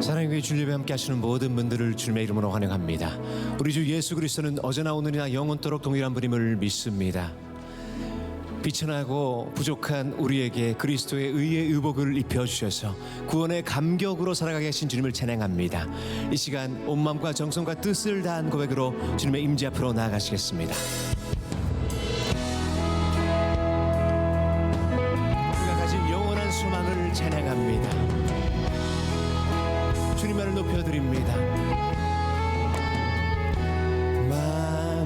사랑의 주일 예배 함께 하시는 모든 분들을 주님의 이름으로 환영합니다. 우리 주 예수 그리스도는 어제나 오늘이나 영원토록 동일한 분임을 믿습니다. 비천하고 부족한 우리에게 그리스도의 의의 의복을 입혀주셔서 구원의 감격으로 살아가게 하신 주님을 찬양합니다. 이 시간 온 마음과 정성과 뜻을 다한 고백으로 주님의 임재 앞으로 나아가시겠습니다. 우리가 가진 영원한 소망을 찬양합니다. 주님만을 높여드립니다.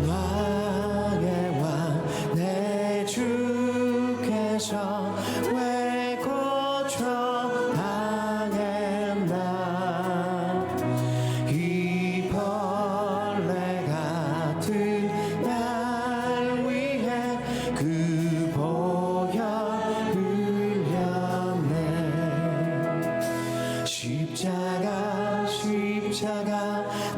만왕의 왕 내 주께서 왜 고쳐당했나 이 벌레 같은 날 위해 그 보혈 흘렸네. 십자가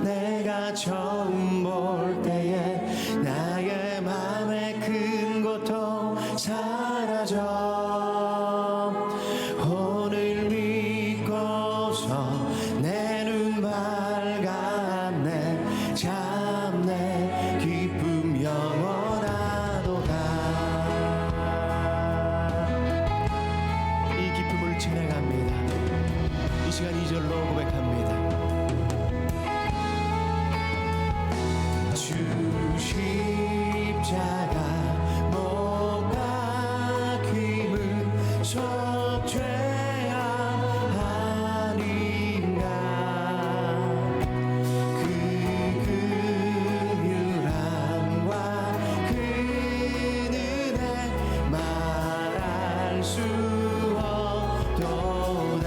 내가 처음 볼 때에 나의 맘에 큰 고통 사라져. 오늘 믿고서 내 눈 밝았네. 참내 기쁨 영원하도다. 이 기쁨을 찬양합니다. 이 시간 2절로 고백합니다. 주 십자가 못 박힘은 속죄야 아닌가. 그 긍휼함과 그 은혜 말할 수 없도다.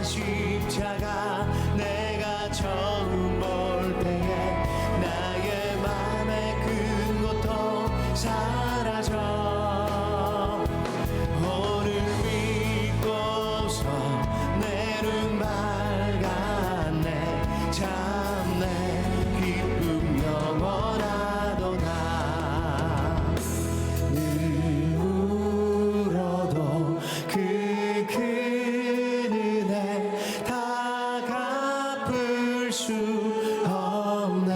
십자가 내가 처음 볼 때에 나의 맘에 큰 고통 사라져. 오늘 믿고서 내 눈 밝았네. 참내 기쁨 영원하도다. 늘 울어도 그 은혜 다 갚을 수 없네.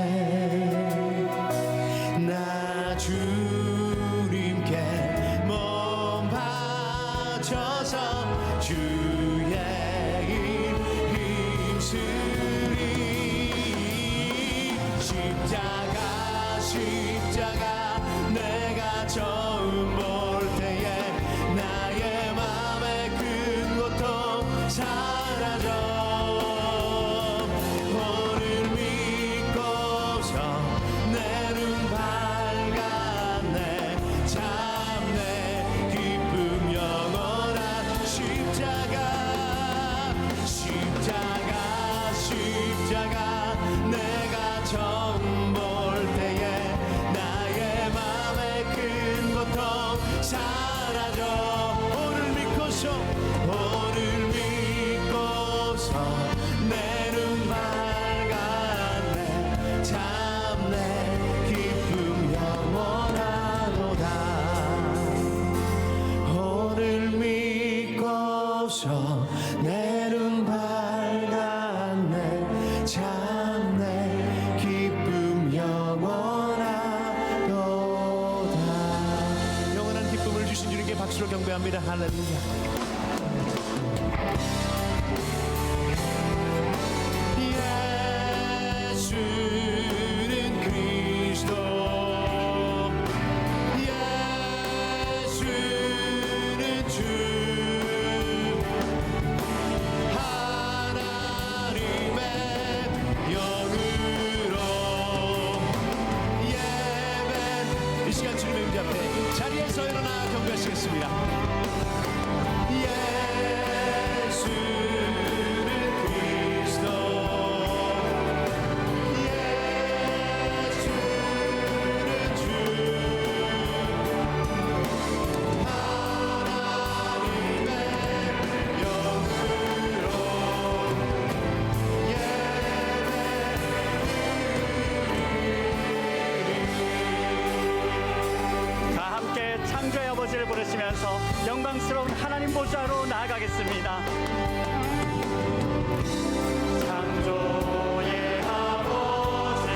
나 주님께 몸 바쳐서 주의 일 힘쓰리. 십자가 내가 처음 볼 때에 나의 맘에 큰 고통 사라져. 오늘 믿고서 내 눈 밝았네. 참내 기쁨 영원한 십자가 내가 처음 볼 때에 나의 맘에 큰 고통 사라져. 오늘 믿고서 내 눈 밝았네. 참내 기쁨 영원하도다. 오늘 믿고서 내 눈 밝았네. 참내 기쁨 영원하도다. 영원한 기쁨을 주신 주님께 박수로 경배합니다. 할렐루야. 예수는 그리스도, 예수는 주, 하나님의 영으로 예배. 이 시간 주님의 임재 앞에 자리에서 일어나 경배하시겠습니다. 예수는 그리스도, 아버지를 노래 부르시면서 영광스러운 하나님 보좌로 나아가겠습니다. 창조의 아버지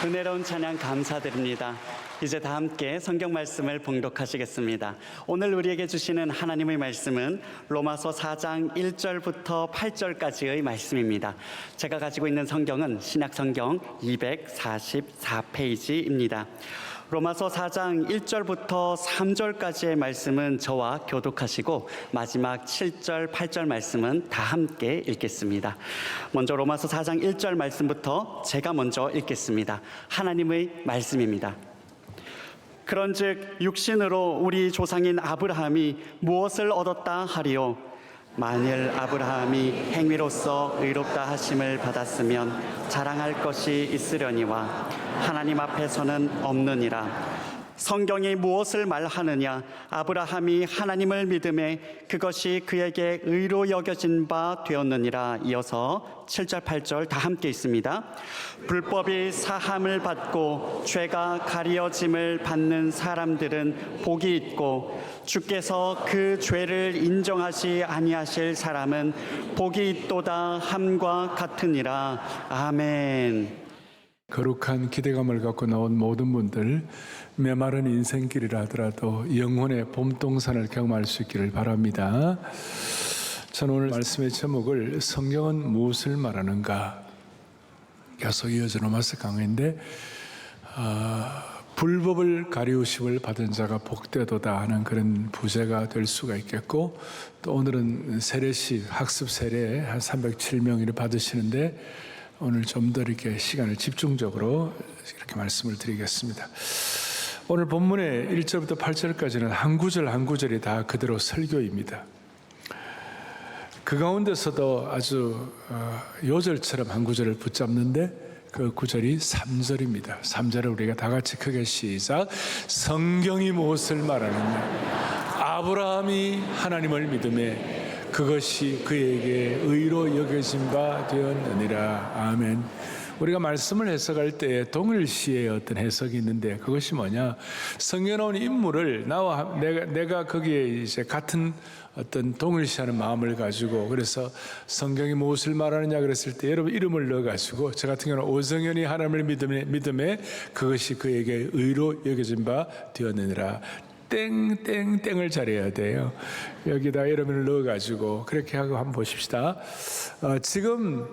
은혜로운 찬양 감사드립니다. 이제 다 함께 성경 말씀을 봉독하시겠습니다. 오늘 우리에게 주시는 하나님의 말씀은 로마서 4장 1절부터 8절까지의 말씀입니다. 제가 가지고 있는 성경은 신약성경 244페이지입니다. 로마서 4장 1절부터 3절까지의 말씀은 저와 교독하시고 마지막 7절, 8절 말씀은 다 함께 읽겠습니다. 먼저 로마서 4장 1절 말씀부터 제가 먼저 읽겠습니다. 하나님의 말씀입니다. 그런즉 육신으로 우리 조상인 아브라함이 무엇을 얻었다 하리요? 만일 아브라함이 행위로서 의롭다 하심을 받았으면 자랑할 것이 있으려니와 하나님 앞에서는 없느니라. 성경이 무엇을 말하느냐? 아브라함이 하나님을 믿음에 그것이 그에게 의로 여겨진 바 되었느니라. 이어서 7절 8절 다 함께 있습니다. 불법이 사함을 받고 죄가 가려짐을 받는 사람들은 복이 있고 주께서 그 죄를 인정하시 아니하실 사람은 복이 있도다 함과 같으니라. 아멘. 거룩한 기대감을 갖고 나온 모든 분들, 메마른 인생길이라 하더라도 영혼의 봄동산을 경험할 수 있기를 바랍니다. 저는 오늘 말씀의 제목을 성경은 무엇을 말하는가 계속 이어져 로마서 강의인데 불법을 가리우심을 받은 자가 복되도다 하는 그런 부제가 될 수가 있겠고, 또 오늘은 세례식 학습 세례 한 307명이 받으시는데 오늘 좀 더 이렇게 시간을 집중적으로 이렇게 말씀을 드리겠습니다. 오늘 본문의 1절부터 8절까지는 한 구절 한 구절이 다 그대로 설교입니다. 그 가운데서도 아주 요절처럼 한 구절을 붙잡는데 그 구절이 3절입니다. 3절을 우리가 다 같이 크게 시작. 성경이 무엇을 말하느냐? 아브라함이 하나님을 믿음에 그것이 그에게 의로 여겨진 바 되었느니라. 아멘. 우리가 말씀을 해석할 때 동일시의 어떤 해석이 있는데 그것이 뭐냐? 성경에 나오는 인물을 나와 내가 거기에 이제 같은 어떤 동일시하는 마음을 가지고, 그래서 성경이 무엇을 말하느냐 그랬을 때 여러분 이름을 넣어가지고, 저 같은 경우는 오성현이 하나님을 믿음에 그것이 그에게 의로 여겨진 바 되었느니라. 땡땡땡을 잘해야 돼요. 여기다 이름을 넣어가지고 그렇게 하고 한번 보십시다. 지금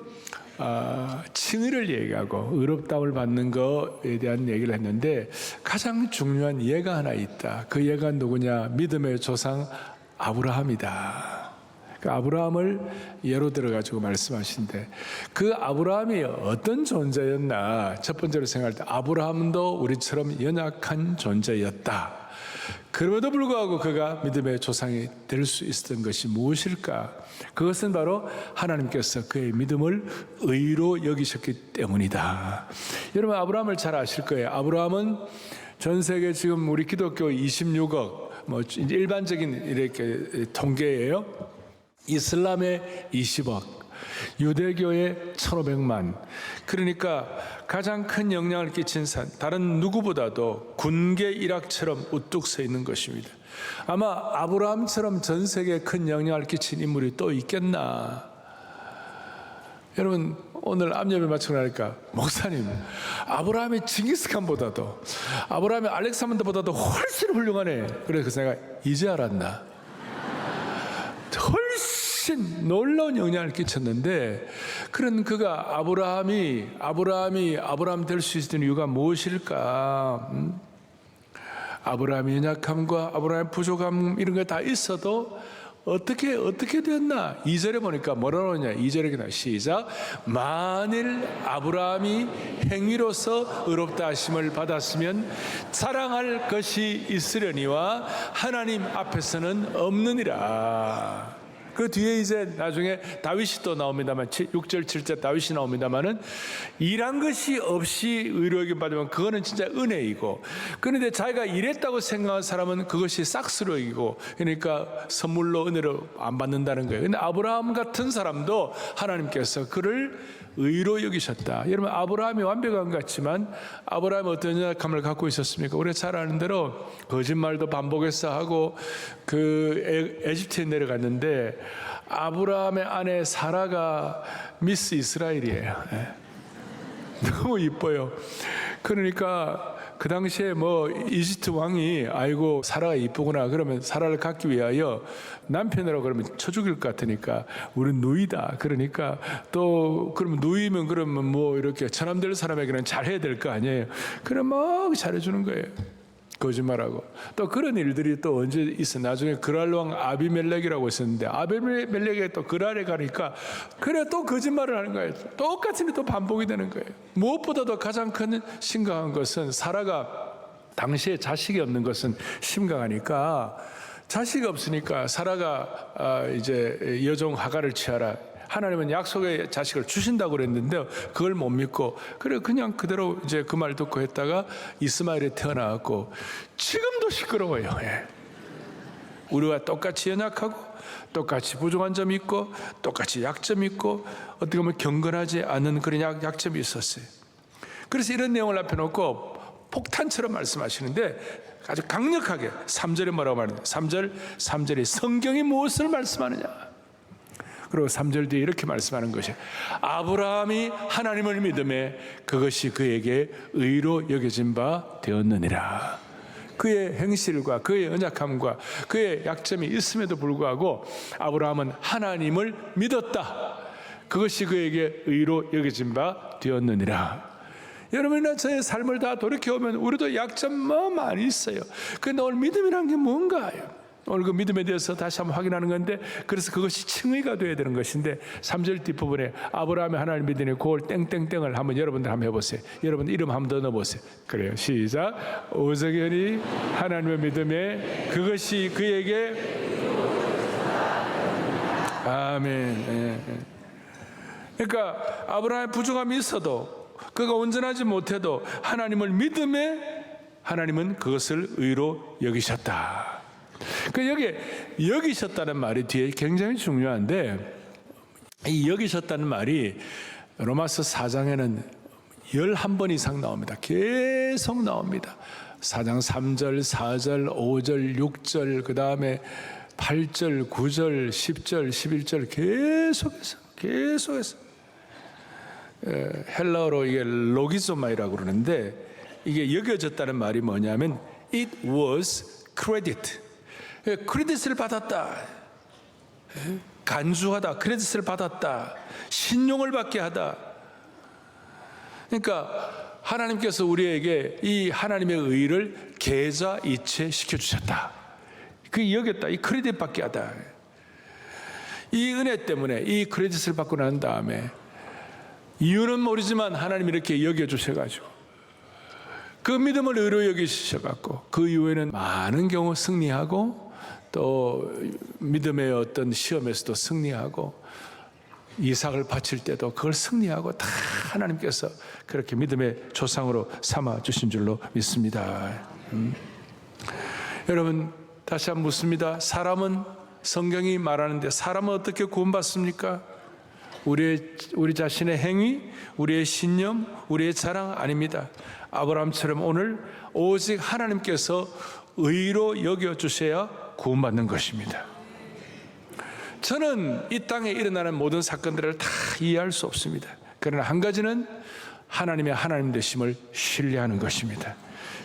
칭의를 얘기하고 의롭다움을 받는 것에 대한 얘기를 했는데 가장 중요한 예가 하나 있다. 그 예가 누구냐? 믿음의 조상 아브라함이다. 그 아브라함을 예로 들어가지고 말씀하신데, 그 아브라함이 어떤 존재였나? 첫 번째로 생각할 때 아브라함도 우리처럼 연약한 존재였다. 그럼에도 불구하고 그가 믿음의 조상이 될 수 있었던 것이 무엇일까? 그것은 바로 하나님께서 그의 믿음을 의로 여기셨기 때문이다. 여러분, 아브라함을 잘 아실 거예요. 아브라함은 전 세계 지금 우리 기독교 26억, 뭐 일반적인 이렇게 통계예요. 이슬람의 20억, 유대교의 1,500만. 그러니까 가장 큰 영향을 끼친 산, 다른 누구보다도 군계 일학처럼 우뚝 서 있는 것입니다. 아마 아브라함처럼 전 세계에 큰 영향을 끼친 인물이 또 있겠나? 여러분, 오늘 암예배 마치고 나니까 목사님, 아브라함이 징기스칸보다도, 아브라함이 알렉산더보다도 훨씬 훌륭하네. 그래서 내가 이제 알았나? 훨씬 놀라운 영향을 끼쳤는데, 그런 그가 아브라함 될 수 있는 이유가 무엇일까? 아브라함의 연약함과 아브라함의 부족함 이런 게 다 있어도 어떻게 되었나? 2절에 보니까 뭐라고 하냐? 2절에 그냥 시작. 만일 아브라함이 행위로서 의롭다 하심을 받았으면 자랑할 것이 있으려니와 하나님 앞에서는 없느니라. 그 뒤에 이제 나중에 다윗이 또 나옵니다만 6절 7절 다윗이 나옵니다만은 일한 것이 없이 의로하게 받으면 그거는 진짜 은혜이고, 그런데 자기가 일했다고 생각한 사람은 그것이 싹스로 이고, 그러니까 선물로 은혜로 안 받는다는 거예요. 근데 아브라함 같은 사람도 하나님께서 그를 의로 여기셨다. 여러분, 아브라함이 완벽한 것 같지만 아브라함이 어떤 연약함을 갖고 있었습니까? 우리가 잘 아는 대로 거짓말도 반복해서 하고 그 에집트에 내려갔는데 아브라함의 아내 사라가 미스 이스라엘이에요. 너무 이뻐요. 그러니까 그 당시에 뭐 이집트 왕이 아이고 사라가 이쁘구나 그러면 사라를 갖기 위하여 남편이라고 그러면 쳐 죽일 것 같으니까 우린 누이다. 그러니까 또 그러면 누이면 그러면 뭐 이렇게 처남될 사람에게는 잘해야 될 거 아니에요. 그럼 막 잘해주는 거예요. 거짓말하고. 또 그런 일들이 또 언제 있어. 나중에 그랄 왕 아비멜렉이라고 있었는데 아비멜렉에 또 그랄에 가니까 그래 또 거짓말을 하는 거예요. 똑같은 게 또 반복이 되는 거예요. 무엇보다도 가장 큰 심각한 것은 사라가 당시에 자식이 없는 것은 심각하니까, 자식이 없으니까 사라가 이제 여종 하가를 취하라. 하나님은 약속의 자식을 주신다고 그랬는데 그걸 못 믿고 그래 그냥 그대로 이제 그 말 듣고 했다가 이스마엘이 태어나갖고 지금도 시끄러워요. 우리와 똑같이 연약하고 똑같이 부족한 점이 있고 똑같이 약점이 있고 어떻게 보면 경건하지 않은 그런 약점이 있었어요. 그래서 이런 내용을 앞에 놓고 폭탄처럼 말씀하시는데 아주 강력하게 3절에 뭐라고 말하냐? 3절에 성경이 무엇을 말씀하느냐? 그리고 3절 뒤에 이렇게 말씀하는 것이 아브라함이 하나님을 믿음에 그것이 그에게 의로 여겨진 바 되었느니라. 그의 행실과 그의 연약함과 그의 약점이 있음에도 불구하고 아브라함은 하나님을 믿었다. 그것이 그에게 의로 여겨진 바 되었느니라. 여러분이나 저의 삶을 다 돌이켜보면 우리도 약점 많이 있어요. 그런데 오늘 믿음이란 게 뭔가요? 오늘 그 믿음에 대해서 다시 한번 확인하는 건데, 그래서 그것이 칭의가 되어야 되는 것인데 3절 뒷부분에 아브라함이 하나님 믿으니 그걸 땡땡땡을 한번 여러분들 한번 해보세요. 여러분 이름 한번 더 넣어보세요. 그래요. 시작. 오석연이 하나님의 믿음에 그것이 그에게 아멘. 그러니까 아브라함의 부족함이 있어도 그가 온전하지 못해도 하나님을 믿음에 하나님은 그것을 의로 여기셨다. 그 여기셨다는 말이 뒤에 굉장히 중요한데, 이 여기셨다는 말이 로마서 4장에는 11번 이상 나옵니다. 계속 나옵니다. 4장 3절, 4절, 5절, 6절, 그 다음에 8절, 9절, 10절, 11절 계속해서 헬라어로 이게 로기소마이라고 그러는데, 이게 여겨졌다는 말이 뭐냐면 it was credit. 크레딧을 받았다. 간주하다. 크레딧을 받았다. 신용을 받게 하다. 그러니까 하나님께서 우리에게 이 하나님의 의를 계좌 이체시켜 주셨다. 그 여겼다. 이 크레딧 받게 하다. 이 은혜 때문에 이 크레딧을 받고 난 다음에 이유는 모르지만 하나님이 이렇게 여겨주셔가지고 그 믿음을 의로 여기셔갖고 그 이후에는 많은 경우 승리하고 또 믿음의 어떤 시험에서도 승리하고 이삭을 바칠 때도 그걸 승리하고 다 하나님께서 그렇게 믿음의 조상으로 삼아 주신 줄로 믿습니다. 여러분 다시 한번 묻습니다. 사람은 성경이 말하는데 사람은 어떻게 구원받습니까? 우리 자신의 행위, 우리의 신념, 우리의 자랑 아닙니다. 아브라함처럼 오늘 오직 하나님께서 의로 여겨주셔야 구원받는 것입니다. 저는 이 땅에 일어나는 모든 사건들을 다 이해할 수 없습니다. 그러나 한 가지는 하나님의 하나님 되심을 신뢰하는 것입니다.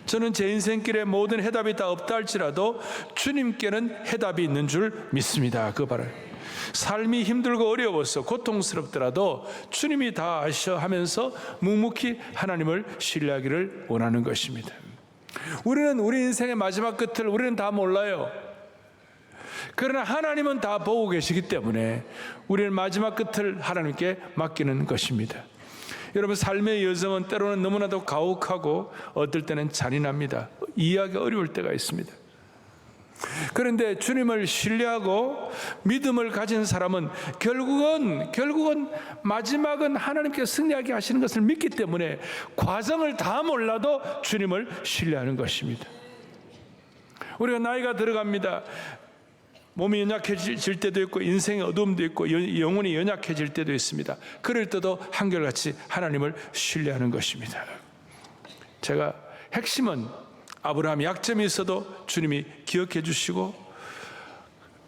저는 제 인생길에 모든 해답이 다 없다 할지라도 주님께는 해답이 있는 줄 믿습니다. 그 바로 삶이 힘들고 어려워서 고통스럽더라도 주님이 다 아셔 하면서 묵묵히 하나님을 신뢰하기를 원하는 것입니다. 우리는 우리 인생의 마지막 끝을 우리는 다 몰라요. 그러나 하나님은 다 보고 계시기 때문에 우리는 마지막 끝을 하나님께 맡기는 것입니다. 여러분 삶의 여정은 때로는 너무나도 가혹하고 어떨 때는 잔인합니다. 이해하기 어려울 때가 있습니다. 그런데 주님을 신뢰하고 믿음을 가진 사람은 결국은 마지막은 하나님께 승리하게 하시는 것을 믿기 때문에 과정을 다 몰라도 주님을 신뢰하는 것입니다. 우리가 나이가 들어갑니다. 몸이 연약해질 때도 있고 인생의 어두움도 있고 영혼이 연약해질 때도 있습니다. 그럴 때도 한결같이 하나님을 신뢰하는 것입니다. 제가 핵심은 아브라함이 약점이 있어도 주님이 기억해 주시고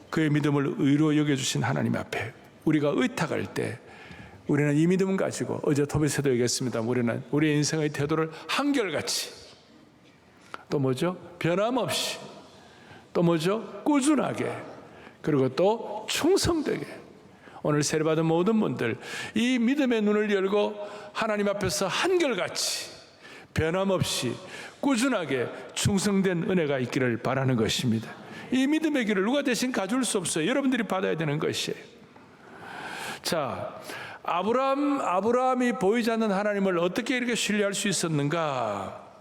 그의 믿음을 의로 여겨주신 하나님 앞에 우리가 의탁할 때 우리는 이 믿음을 가지고 어제 토비스도 얘기했습니다. 우리는 우리의 인생의 태도를 한결같이 또 뭐죠? 변함없이 또 뭐죠? 꾸준하게 그리고 또 충성되게 오늘 세례받은 모든 분들 이 믿음의 눈을 열고 하나님 앞에서 한결같이 변함없이 꾸준하게 충성된 은혜가 있기를 바라는 것입니다. 이 믿음의 길을 누가 대신 가져올 수 없어요. 여러분들이 받아야 되는 것이에요. 자, 아브라함이 보이지 않는 하나님을 어떻게 이렇게 신뢰할 수 있었는가?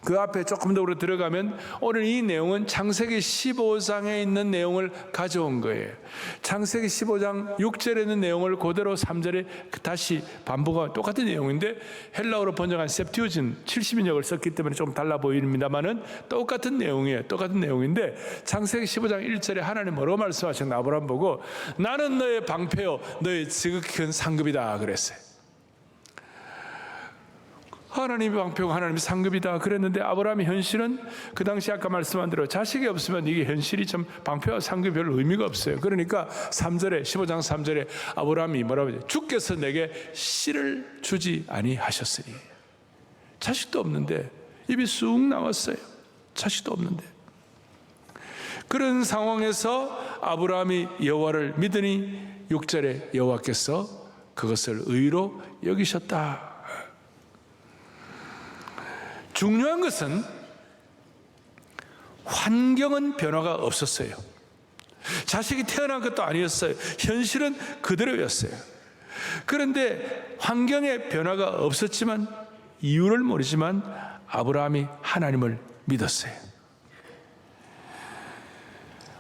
그 앞에 조금 더 우리 들어가면 오늘 이 내용은 창세기 15장에 있는 내용을 가져온 거예요. 창세기 15장 6절에 있는 내용을 그대로 3절에 다시 반복한 똑같은 내용인데 헬라어로 번역한 septuagint 70인역을 썼기 때문에 좀 달라 보입니다만은 똑같은 내용이에요. 똑같은 내용인데 창세기 15장 1절에 하나님 뭐라고 말씀하셨나? 아브라함 보고 나는 너의 방패요 너의 지극히 큰 상급이다 그랬어요. 하나님의 방패고 하나님의 상급이다 그랬는데 아브라함의 현실은 그 당시 아까 말씀한 대로 자식이 없으면 이게 현실이 좀 방패와 상급이 별로 의미가 없어요. 그러니까 3절에 15장 3절에 아브라함이 뭐라고 하죠? 주께서 내게 씨를 주지 아니하셨으니 자식도 없는데 입이 쑥 나왔어요. 자식도 없는데 그런 상황에서 아브라함이 여호와를 믿으니 6절에 여호와께서 그것을 의로 여기셨다. 중요한 것은 환경은 변화가 없었어요. 자식이 태어난 것도 아니었어요. 현실은 그대로였어요. 그런데 환경에 변화가 없었지만 이유를 모르지만 아브라함이 하나님을 믿었어요.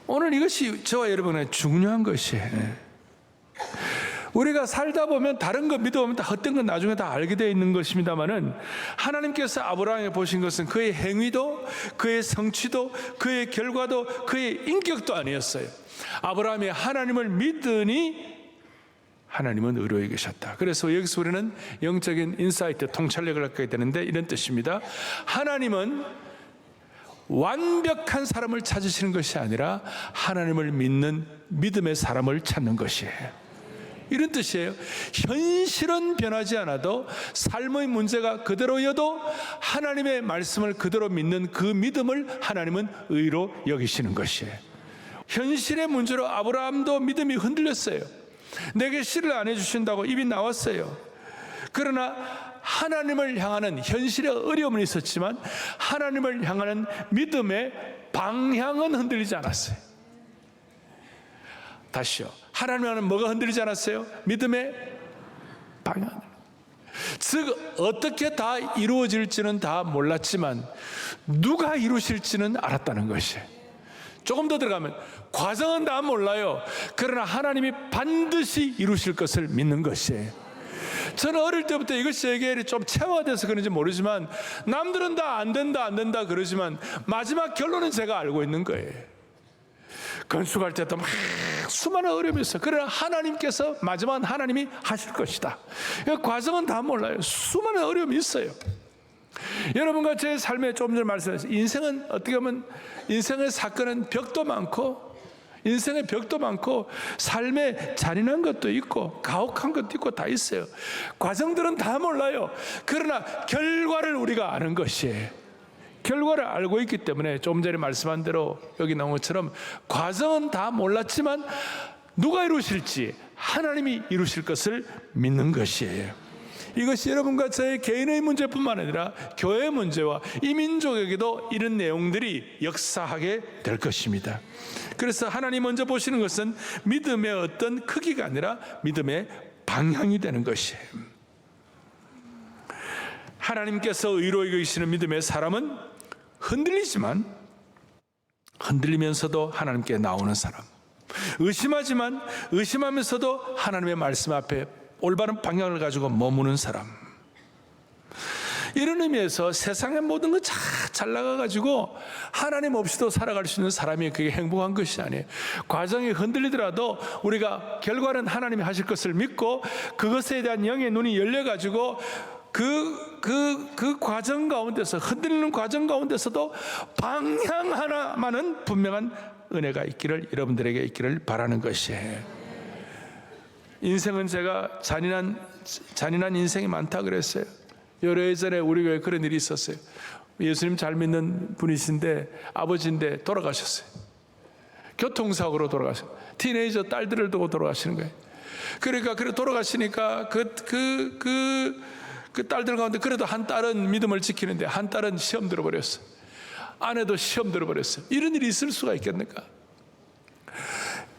오늘 이것이 저와 여러분의 중요한 것이에요. 우리가 살다 보면 다른 거 믿어보면 다 헛된 건 나중에 다 알게 되어 있는 것입니다만은 하나님께서 아브라함에 보신 것은 그의 행위도 그의 성취도 그의 결과도 그의 인격도 아니었어요. 아브라함이 하나님을 믿으니 하나님은 의로에 계셨다. 그래서 여기서 우리는 영적인 인사이트 통찰력을 갖게 되는데 이런 뜻입니다. 하나님은 완벽한 사람을 찾으시는 것이 아니라 하나님을 믿는 믿음의 사람을 찾는 것이에요. 이런 뜻이에요. 현실은 변하지 않아도 삶의 문제가 그대로여도 하나님의 말씀을 그대로 믿는 그 믿음을 하나님은 의로 여기시는 것이에요. 현실의 문제로 아브라함도 믿음이 흔들렸어요. 내게 씨를 안 해주신다고 입이 나왔어요. 그러나 하나님을 향하는 현실의 어려움은 있었지만 하나님을 향하는 믿음의 방향은 흔들리지 않았어요. 다시요. 하나님 안에 뭐가 흔들리지 않았어요? 믿음의 방향. 즉 어떻게 다 이루어질지는 다 몰랐지만 누가 이루실지는 알았다는 것이. 조금 더 들어가면 과정은 다 몰라요. 그러나 하나님이 반드시 이루실 것을 믿는 것이에요. 저는 어릴 때부터 이것이 제게 좀 체화돼서 그런지 모르지만 남들은 다 안 된다 그러지만 마지막 결론은 제가 알고 있는 거예요. 건축할 때도 막 수많은 어려움이 있어요. 그러나 하나님께서 마지막은 하나님이 하실 것이다. 과정은 다 몰라요. 수많은 어려움이 있어요. 여러분과 제 삶에 조금 전에 말씀하신 인생은 어떻게 보면 인생의 사건은 벽도 많고 인생의 벽도 많고 삶에 잔인한 것도 있고 가혹한 것도 있고 다 있어요. 과정들은 다 몰라요. 그러나 결과를 우리가 아는 것이에요. 결과를 알고 있기 때문에 조금 전에 말씀한 대로 여기 나온 것처럼 과정은 다 몰랐지만 누가 이루실지 하나님이 이루실 것을 믿는 것이에요. 이것이 여러분과 저의 개인의 문제뿐만 아니라 교회의 문제와 이 민족에게도 이런 내용들이 역사하게 될 것입니다. 그래서 하나님 먼저 보시는 것은 믿음의 어떤 크기가 아니라 믿음의 방향이 되는 것이에요. 하나님께서 의로 여기시는 믿음의 사람은 흔들리지만 흔들리면서도 하나님께 나오는 사람, 의심하지만 의심하면서도 하나님의 말씀 앞에 올바른 방향을 가지고 머무는 사람. 이런 의미에서 세상의 모든 것 잘 나가가지고 하나님 없이도 살아갈 수 있는 사람이 그게 행복한 것이 아니에요. 과정이 흔들리더라도 우리가 결과는 하나님이 하실 것을 믿고 그것에 대한 영의 눈이 열려가지고 그 과정 가운데서 흔들리는 과정 가운데서도 방향 하나만은 분명한 은혜가 있기를 여러분들에게 있기를 바라는 것이에요. 인생은 제가 잔인한 인생이 많다 그랬어요. 여러 해 전에 우리 교회에 그런 일이 있었어요. 예수님 잘 믿는 분이신데 아버지인데 돌아가셨어요. 교통사고로 돌아가셨어요. 티네이저 딸들을 두고 돌아가시는 거예요. 그러니까 돌아가시니까 그 딸들 가운데 그래도 한 딸은 믿음을 지키는데 한 딸은 시험 들어버렸어요. 아내도 시험 들어버렸어요. 이런 일이 있을 수가 있겠는가?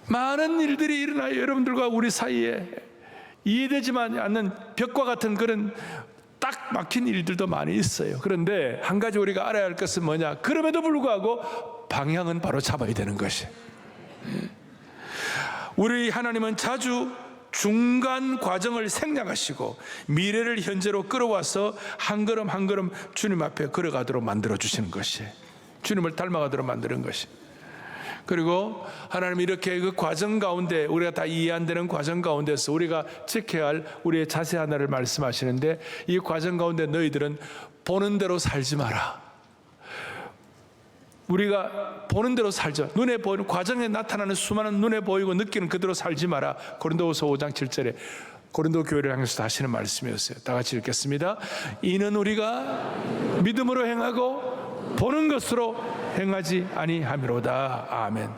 많은 일들이 일어나요. 여러분들과 우리 사이에 이해되지만 않는 벽과 같은 그런 딱 막힌 일들도 많이 있어요. 그런데 한 가지 우리가 알아야 할 것은 뭐냐? 그럼에도 불구하고 방향은 바로 잡아야 되는 것이. 우리 하나님은 자주 중간 과정을 생략하시고 미래를 현재로 끌어와서 한 걸음 한 걸음 주님 앞에 걸어가도록 만들어 주시는 것이, 주님을 닮아가도록 만드는 것이. 그리고 하나님 이렇게 그 과정 가운데 우리가 다 이해 안 되는 과정 가운데서 우리가 지켜야 할 우리의 자세 하나를 말씀하시는데, 이 과정 가운데 너희들은 보는 대로 살지 마라. 우리가 보는 대로 살죠. 눈에 보이는 과정에 나타나는 수많은 눈에 보이고 느끼는 그대로 살지 마라. 고린도후서 5장 7절에 고린도 교회를 향해서 하시는 말씀이었어요. 다 같이 읽겠습니다. 이는 우리가 믿음으로 행하고 보는 것으로 행하지 아니함이로다. 아멘.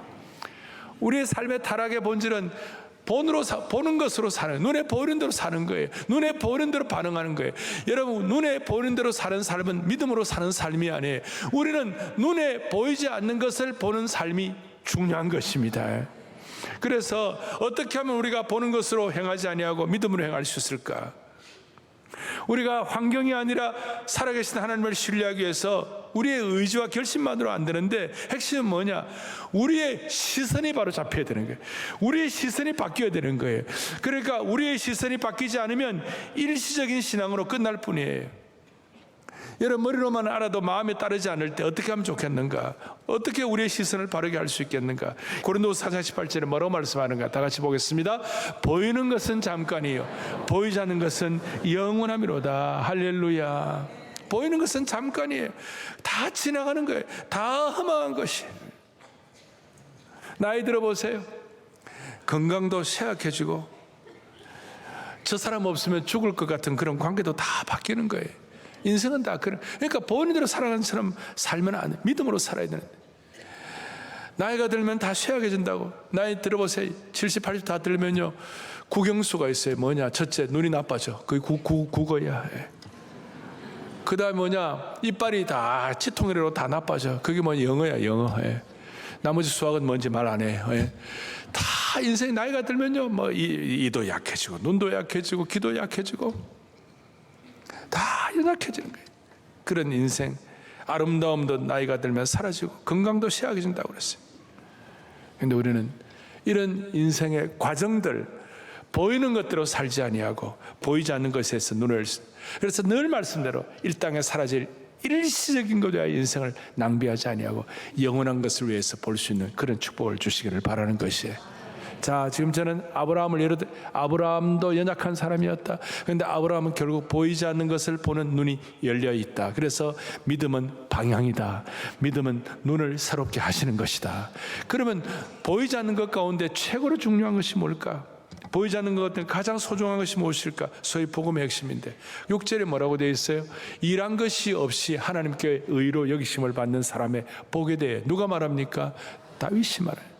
우리의 삶의 타락의 본질은 보는 것으로 사는, 눈에 보이는 대로 사는 거예요. 눈에 보이는 대로 반응하는 거예요. 여러분, 눈에 보이는 대로 사는 삶은 믿음으로 사는 삶이 아니에요. 우리는 눈에 보이지 않는 것을 보는 삶이 중요한 것입니다. 그래서 어떻게 하면 우리가 보는 것으로 행하지 아니하고 믿음으로 행할 수 있을까? 우리가 환경이 아니라 살아계신 하나님을 신뢰하기 위해서 우리의 의지와 결심만으로 안 되는데, 핵심은 뭐냐? 우리의 시선이 바로 잡혀야 되는 거예요. 우리의 시선이 바뀌어야 되는 거예요. 그러니까 우리의 시선이 바뀌지 않으면 일시적인 신앙으로 끝날 뿐이에요. 여러분, 머리로만 알아도 마음에 따르지 않을 때 어떻게 하면 좋겠는가? 어떻게 우리의 시선을 바르게 할 수 있겠는가? 고린도서 4장 18절에 뭐라고 말씀하는가? 다 같이 보겠습니다. 보이는 것은 잠깐이요 보이지 않는 것은 영원함이로다. 할렐루야. 보이는 것은 잠깐이에요. 다 지나가는 거예요. 다 허망한 것이. 나이 들어보세요. 건강도 쇠약해지고 저 사람 없으면 죽을 것 같은 그런 관계도 다 바뀌는 거예요. 인생은 다 그런. 그러니까 보이는 대로 살아가는 사람 살면 안 돼. 믿음으로 살아야 되는데. 나이가 들면 다 쇠약해진다고. 나이 들어보세요. 70, 80 다 들면요, 국영수가 있어요. 뭐냐? 첫째, 눈이 나빠져. 그게 국어야. 그 다음에 뭐냐? 이빨이 다 치통이로 다 나빠져. 그게 뭐냐? 영어야, 영어. 나머지 수학은 뭔지 말 안 해요. 다 인생 나이가 들면요, 뭐 이도 약해지고 눈도 약해지고 귀도 약해지고. 연약해지는 거예요. 그런 인생, 아름다움도 나이가 들면 사라지고 건강도 쇠약해진다고 그랬어요. 그런데 우리는 이런 인생의 과정들, 보이는 것대로 살지 아니하고 보이지 않는 것에서 눈을, 그래서 늘 말씀대로 이 땅에 사라질 일시적인 것에 인생을 낭비하지 아니하고 영원한 것을 위해서 볼 수 있는 그런 축복을 주시기를 바라는 것이에요. 자, 지금 저는 아브라함도 연약한 사람이었다. 그런데 아브라함은 결국 보이지 않는 것을 보는 눈이 열려 있다. 그래서 믿음은 방향이다. 믿음은 눈을 새롭게 하시는 것이다. 그러면 보이지 않는 것 가운데 최고로 중요한 것이 뭘까? 보이지 않는 것 같은 가장 소중한 것이 무엇일까? 소위 복음의 핵심인데 6절에 뭐라고 되어 있어요? 일한 것이 없이 하나님께 의로 여기심을 받는 사람의 복에 대해 누가 말합니까? 다윗이 말해요.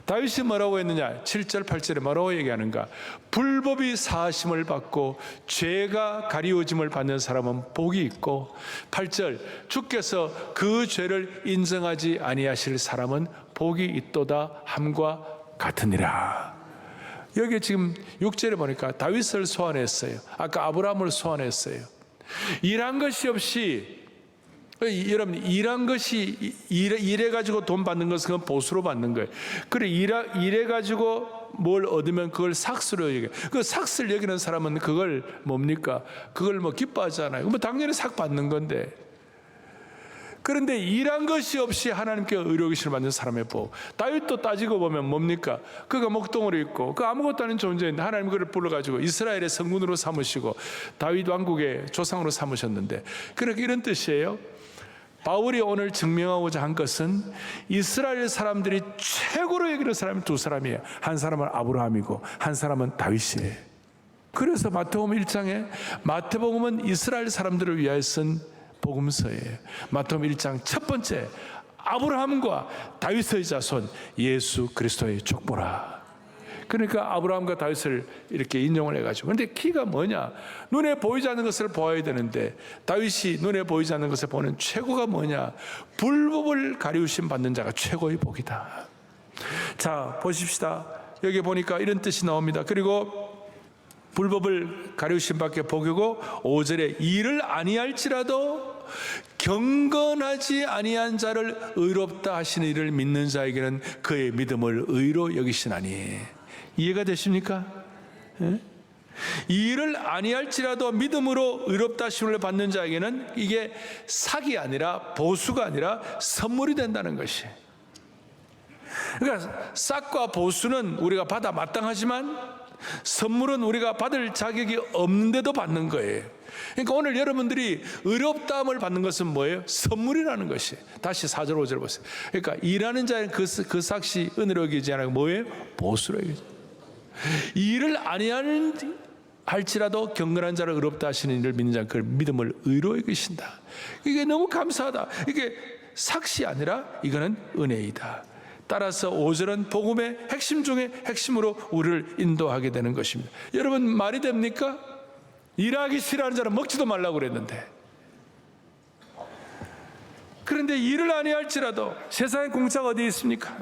다윗이 뭐라고 했느냐? 7절 8절에 뭐라고 얘기하는가? 불법이 사하심을 받고 죄가 가리워짐을 받는 사람은 복이 있고, 8절 주께서 그 죄를 인정하지 아니하실 사람은 복이 있도다 함과 같으니라. 여기 지금 6절에 보니까 다윗을 소환했어요. 아까 아브라함을 소환했어요. 일한 것이 없이, 여러분, 일한 것이 일해가지고 돈 받는 것은 그건 보수로 받는 거예요. 그래, 일해가지고 뭘 얻으면 그걸 삭스로 여겨요. 그 삭스를 여기는 사람은 그걸 뭡니까? 그걸 뭐 기뻐하잖아요. 뭐 당연히 삭 받는 건데. 그런데 일한 것이 없이 하나님께 의로우심을 받는 사람의 복. 다윗도 따지고 보면 뭡니까? 그가 목동으로 있고 그 아무것도 아닌 존재인데 하나님 그를 불러가지고 이스라엘의 성군으로 삼으시고 다윗 왕국의 조상으로 삼으셨는데, 그렇게 이런 뜻이에요. 바울이 오늘 증명하고자 한 것은 이스라엘 사람들이 최고로 여기는 사람이 두 사람이에요. 한 사람은 아브라함이고 한 사람은 다윗이에요. 그래서 마태복음 1장에, 마태복음은 이스라엘 사람들을 위하여 쓴 복음서예요. 마태복음 1장 첫 번째, 아브라함과 다윗의 자손 예수 그리스도의 족보라. 그러니까 아브라함과 다윗을 이렇게 인용을 해가지고, 그런데 키가 뭐냐? 눈에 보이지 않는 것을 보아야 되는데 다윗이 눈에 보이지 않는 것을 보는 최고가 뭐냐? 불법을 가리우심 받는 자가 최고의 복이다. 자, 보십시다. 여기 보니까 이런 뜻이 나옵니다. 그리고 불법을 가리우심 받게 복이고, 5절에 일을 아니할지라도 경건하지 아니한 자를 의롭다 하시는 이를 믿는 자에게는 그의 믿음을 의로 여기시나니. 이해가 되십니까? 예? 일을 아니할지라도 믿음으로 의롭다 하심을 받는 자에게는 이게 삭이 아니라 보수가 아니라 선물이 된다는 것이. 그러니까 삭과 보수는 우리가 받아 마땅하지만 선물은 우리가 받을 자격이 없는데도 받는 거예요. 그러니까 오늘 여러분들이 의롭다함을 받는 것은 뭐예요? 선물이라는 것이. 다시 4절 5절 보세요. 그러니까 일하는 자는 그 삭시 은혜로 여기지 않고 뭐예요? 보수로 여기죠. 일을 아니하는 할지라도 경건한 자를 의롭다 하시는 이를 믿는 자는 그 믿음을 의로 여기신다. 이게 너무 감사하다. 이게 삭시 아니라 이거는 은혜이다. 따라서 5절은 복음의 핵심 중에 핵심으로 우리를 인도하게 되는 것입니다. 여러분, 말이 됩니까? 일하기 싫어하는 자는 먹지도 말라고 그랬는데, 그런데 일을 아니할지라도 세상에 공짜가 어디 있습니까?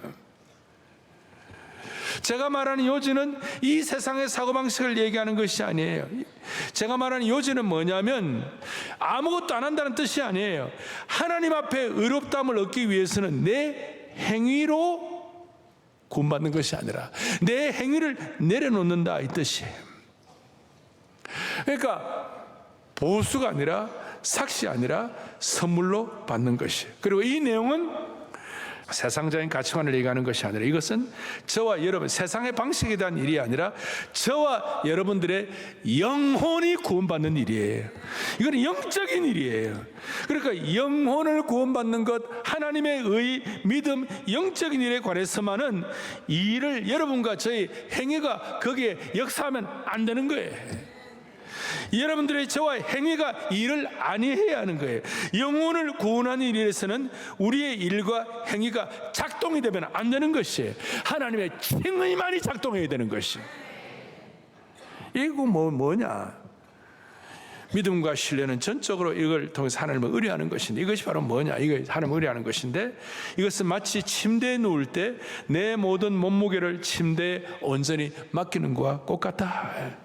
제가 말하는 요지는 이 세상의 사고방식을 얘기하는 것이 아니에요. 제가 말하는 요지는 뭐냐면 아무것도 안 한다는 뜻이 아니에요. 하나님 앞에 의롭다함을 얻기 위해서는 내 행위로 구원받는 것이 아니라 내 행위를 내려놓는다, 이 뜻이에요. 그러니까 보수가 아니라 삭시 아니라 선물로 받는 것이에요. 그리고 이 내용은 세상적인 가치관을 얘기하는 것이 아니라 이것은 저와 여러분, 세상의 방식에 대한 일이 아니라 저와 여러분들의 영혼이 구원받는 일이에요. 이건 영적인 일이에요. 그러니까 영혼을 구원받는 것, 하나님의 의, 믿음, 영적인 일에 관해서만은 이 일을 여러분과 저의 행위가 거기에 역사하면 안 되는 거예요. 여러분들의 저와 행위가 일을 아니해야 하는 거예요. 영혼을 구원하는 일에서는 우리의 일과 행위가 작동이 되면 안 되는 것이에요. 하나님의 칭의만이 작동해야 되는 것이에요. 이거 뭐냐? 믿음과 신뢰는 전적으로 이걸 통해서 하나님을 의뢰하는 것인데, 이것이 바로 뭐냐? 이거 하나님을 의뢰하는 것인데, 이것은 마치 침대에 누울 때 내 모든 몸무게를 침대에 온전히 맡기는 것과 똑같다.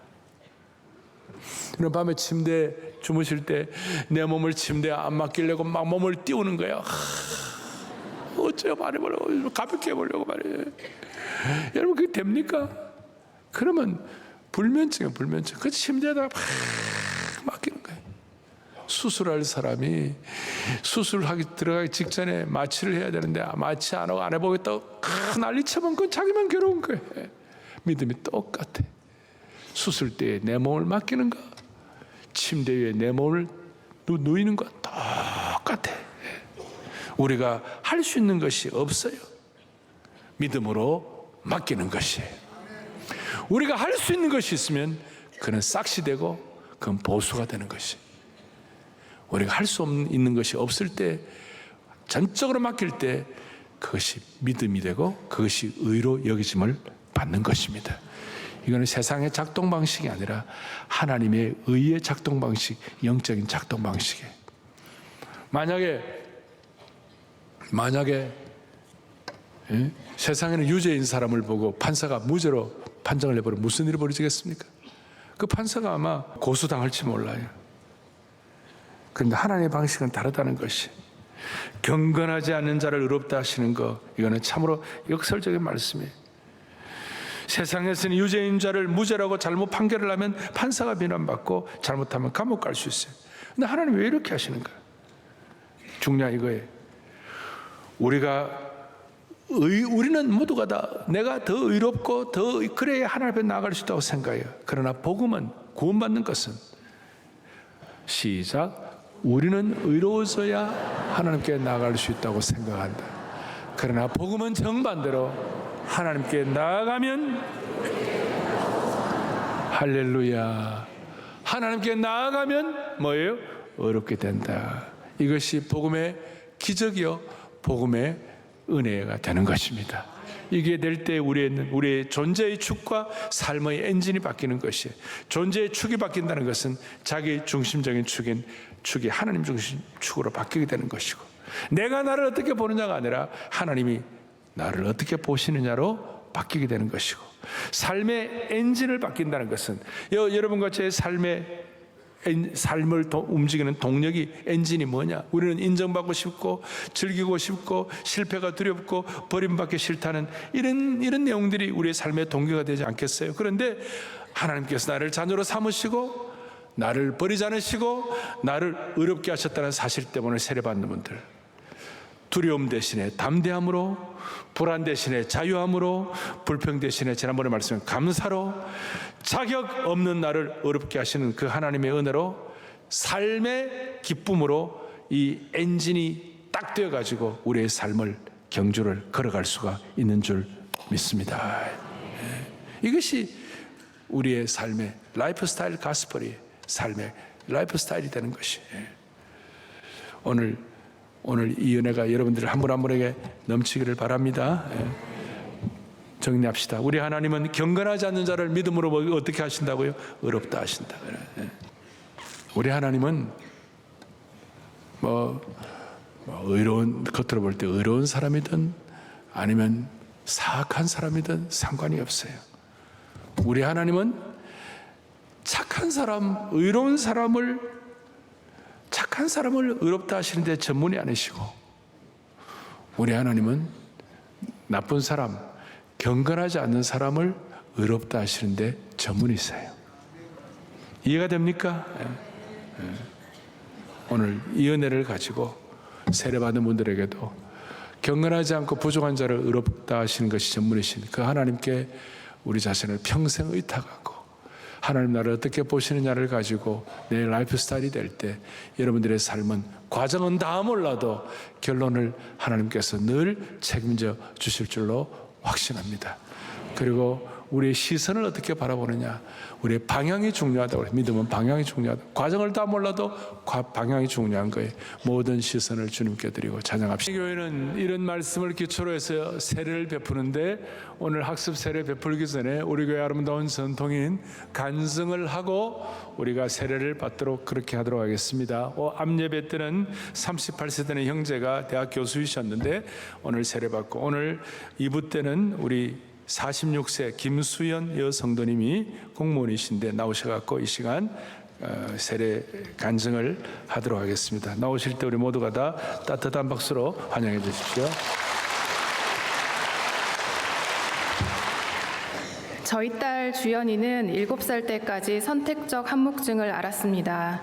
그럼 밤에 침대에 주무실 때 내 몸을 침대에 안 맡기려고 막 몸을 띄우는 거예요. 어째요 말해보려고 가볍게 해보려고 말이에요. 여러분 그게 됩니까? 그러면 불면증이에요. 불면증. 그 침대에다가 막 맡기는 거예요. 수술할 사람이 수술하기 들어가기 직전에 마취를 해야 되는데 마취 안 하고 안 해보겠다고 난리쳐면 그건 자기만 괴로운 거예요. 믿음이 똑같아. 수술 때에 내 몸을 맡기는 거, 침대 위에 내 몸을 누이는 거 똑같아. 우리가 할 수 있는 것이 없어요. 믿음으로 맡기는 것이에요. 우리가 할 수 있는 것이 있으면 그는 싹시 되고 그건 보수가 되는 것이. 우리가 할 수 있는 것이 없을 때 전적으로 맡길 때 그것이 믿음이 되고 그것이 의로 여기심을 받는 것입니다. 이거는 세상의 작동 방식이 아니라 하나님의 의의 작동 방식, 영적인 작동 방식이에요. 만약에 세상에는 유죄인 사람을 보고 판사가 무죄로 판정을 해버리면 무슨 일이 벌어지겠습니까? 그 판사가 아마 고소당할지 몰라요. 그런데 하나님의 방식은 다르다는 것이, 경건하지 않는 자를 의롭다 하시는 거, 이거는 참으로 역설적인 말씀이에요. 세상에서는 유죄인 자를 무죄라고 잘못 판결을 하면 판사가 비난받고 잘못하면 감옥 갈 수 있어요. 근데 하나님 왜 이렇게 하시는가? 중요한 이거예요. 우리는 모두가 다 내가 더 의롭고 더 그래야 하나님 앞에 나아갈 수 있다고 생각해요. 그러나 복음은, 구원받는 것은, 시작, 우리는 의로워져야 하나님께 나아갈 수 있다고 생각한다. 그러나 복음은 정반대로 하나님께 나아가면, 할렐루야, 하나님께 나아가면 뭐예요? 어렵게 된다. 이것이 복음의 기적이요, 복음의 은혜가 되는 것입니다. 이게 될 때 우리의 존재의 축과 삶의 엔진이 바뀌는 것이에요. 존재의 축이 바뀐다는 것은 자기 중심적인 축이 하나님 중심 축으로 바뀌게 되는 것이고, 내가 나를 어떻게 보느냐가 아니라 하나님이 나를 어떻게 보시느냐로 바뀌게 되는 것이고, 삶의 엔진을 바뀐다는 것은 여러분과 제 삶을 움직이는 동력이, 엔진이 뭐냐? 우리는 인정받고 싶고 즐기고 싶고 실패가 두렵고 버림받기 싫다는 이런 내용들이 우리의 삶의 동기가 되지 않겠어요? 그런데 하나님께서 나를 자녀로 삼으시고 나를 버리지 않으시고 나를 의롭게 하셨다는 사실 때문에 세례받는 분들, 두려움 대신에 담대함으로, 불안 대신에 자유함으로, 불평 대신에 지난번에 말씀한 감사로, 자격 없는 나를 어렵게 하시는 그 하나님의 은혜로, 삶의 기쁨으로 이 엔진이 딱 되어가지고 우리의 삶을, 경주를 걸어갈 수가 있는 줄 믿습니다. 이것이 우리의 삶의 라이프 스타일 가스펠이, 삶의 라이프 스타일이 되는 것이. 오늘 이 은혜가 여러분들 한 분 한 분에게 넘치기를 바랍니다. 정리합시다. 우리 하나님은 경건하지 않는 자를 믿음으로 어떻게 하신다고요? 의롭다 하신다. 우리 하나님은 의로운, 겉으로 볼 때 의로운 사람이든 아니면 사악한 사람이든 상관이 없어요. 우리 하나님은 착한 사람, 의로운 사람을, 착한 사람을 의롭다 하시는데 전문이 아니시고, 우리 하나님은 나쁜 사람, 경건하지 않는 사람을 의롭다 하시는데 전문이세요. 이해가 됩니까? 오늘 이 은혜를 가지고 세례받은 분들에게도 경건하지 않고 부족한 자를 의롭다 하시는 것이 전문이신 그 하나님께 우리 자신을 평생 의탁하고, 하나님 나를 어떻게 보시느냐를 가지고 내 라이프 스타일이 될 때 여러분들의 삶은, 과정은 다 몰라도 결론을 하나님께서 늘 책임져 주실 줄로 확신합니다. 그리고 우리의 시선을 어떻게 바라보느냐, 우리의 방향이 중요하다고 해요. 믿음은 방향이 중요하다. 과정을 다 몰라도 방향이 중요한 거예요. 모든 시선을 주님께 드리고 찬양합시다. 교회는 이런 말씀을 기초로 해서 세례를 베푸는데, 오늘 학습 세례 베풀기 전에 우리 교회 아름다운 전통인 간증을 하고 우리가 세례를 받도록 그렇게 하도록 하겠습니다. 앞 예배 때는 38세 되는 형제가 대학 교수이셨는데 오늘 세례 받고, 오늘 2부 때는 우리 46세 김수연 여성도님이 공무원이신데 나오셔갖고 이 시간 세례 간증을 하도록 하겠습니다. 나오실 때 우리 모두가 다 따뜻한 박수로 환영해 주십시오. 저희 딸 주연이는 7살 때까지 선택적 한묵증을 앓았습니다.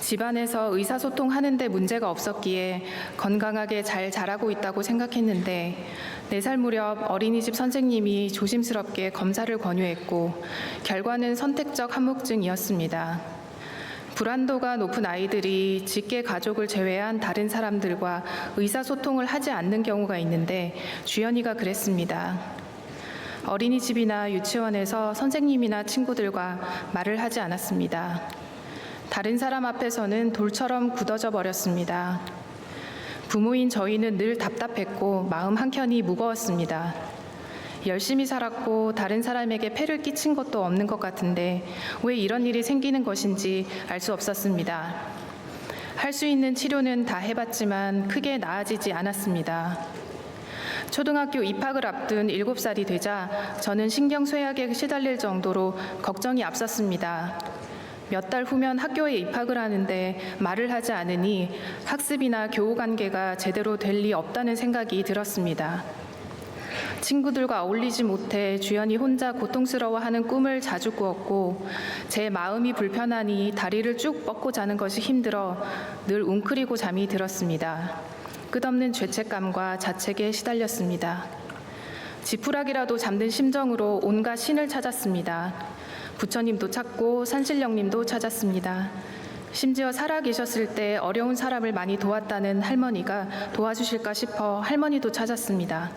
집안에서 의사소통하는 데 문제가 없었기에 건강하게 잘 자라고 있다고 생각했는데 4살 무렵 어린이집 선생님이 조심스럽게 검사를 권유했고 결과는 선택적 한묵증이었습니다. 불안도가 높은 아이들이 직계 가족을 제외한 다른 사람들과 의사소통을 하지 않는 경우가 있는데 주연이가 그랬습니다. 어린이집이나 유치원에서 선생님이나 친구들과 말을 하지 않았습니다. 다른 사람 앞에서는 돌처럼 굳어져 버렸습니다. 부모인 저희는 늘 답답했고 마음 한켠이 무거웠습니다. 열심히 살았고 다른 사람에게 폐를 끼친 것도 없는 것 같은데 왜 이런 일이 생기는 것인지 알 수 없었습니다. 할 수 있는 치료는 다 해봤지만 크게 나아지지 않았습니다. 초등학교 입학을 앞둔 7살이 되자 저는 신경쇠약에 시달릴 정도로 걱정이 앞섰습니다. 몇 달 후면 학교에 입학을 하는데 말을 하지 않으니 학습이나 교우 관계가 제대로 될 리 없다는 생각이 들었습니다. 친구들과 어울리지 못해 주연이 혼자 고통스러워하는 꿈을 자주 꾸었고 제 마음이 불편하니 다리를 쭉 뻗고 자는 것이 힘들어 늘 웅크리고 잠이 들었습니다. 끝없는 죄책감과 자책에 시달렸습니다. 지푸라기라도 잠든 심정으로 온갖 신을 찾았습니다. 부처님도 찾고 산신령님도 찾았습니다. 심지어 살아계셨을 때 어려운 사람을 많이 도왔다는 할머니가 도와주실까 싶어 할머니도 찾았습니다.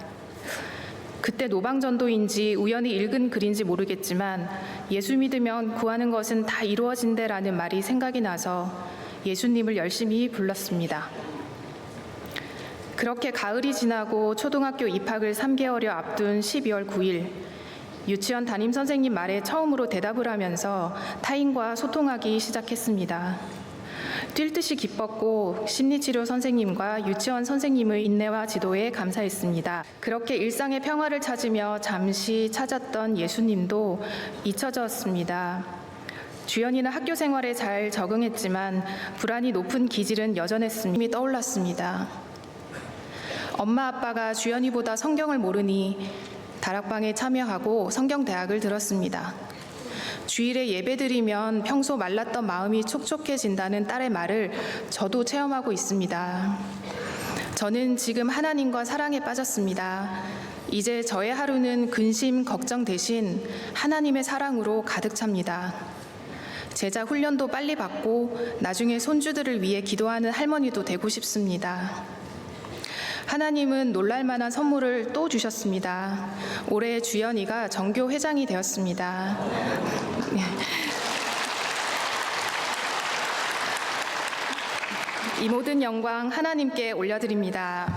그때 노방전도인지 우연히 읽은 글인지 모르겠지만 예수 믿으면 구하는 것은 다 이루어진대라는 말이 생각이 나서 예수님을 열심히 불렀습니다. 그렇게 가을이 지나고 초등학교 입학을 3개월여 앞둔 12월 9일 유치원 담임 선생님 말에 처음으로 대답을 하면서 타인과 소통하기 시작했습니다. 뛸 듯이 기뻤고 심리치료 선생님과 유치원 선생님의 인내와 지도에 감사했습니다. 그렇게 일상의 평화를 찾으며 잠시 찾았던 예수님도 잊혀졌습니다. 주연이는 학교 생활에 잘 적응했지만 불안이 높은 기질은 여전했습니다. 힘이 떠올랐습니다. 엄마 아빠가 주연이보다 성경을 모르니 다락방에 참여하고 성경대학을 들었습니다. 주일에 예배드리면 평소 말랐던 마음이 촉촉해진다는 딸의 말을 저도 체험하고 있습니다. 저는 지금 하나님과 사랑에 빠졌습니다. 이제 저의 하루는 근심, 걱정 대신 하나님의 사랑으로 가득 찹니다. 제자 훈련도 빨리 받고 나중에 손주들을 위해 기도하는 할머니도 되고 싶습니다. 하나님은 놀랄만한 선물을 또 주셨습니다. 올해 주연이가 정교 회장이 되었습니다. 이 모든 영광 하나님께 올려드립니다.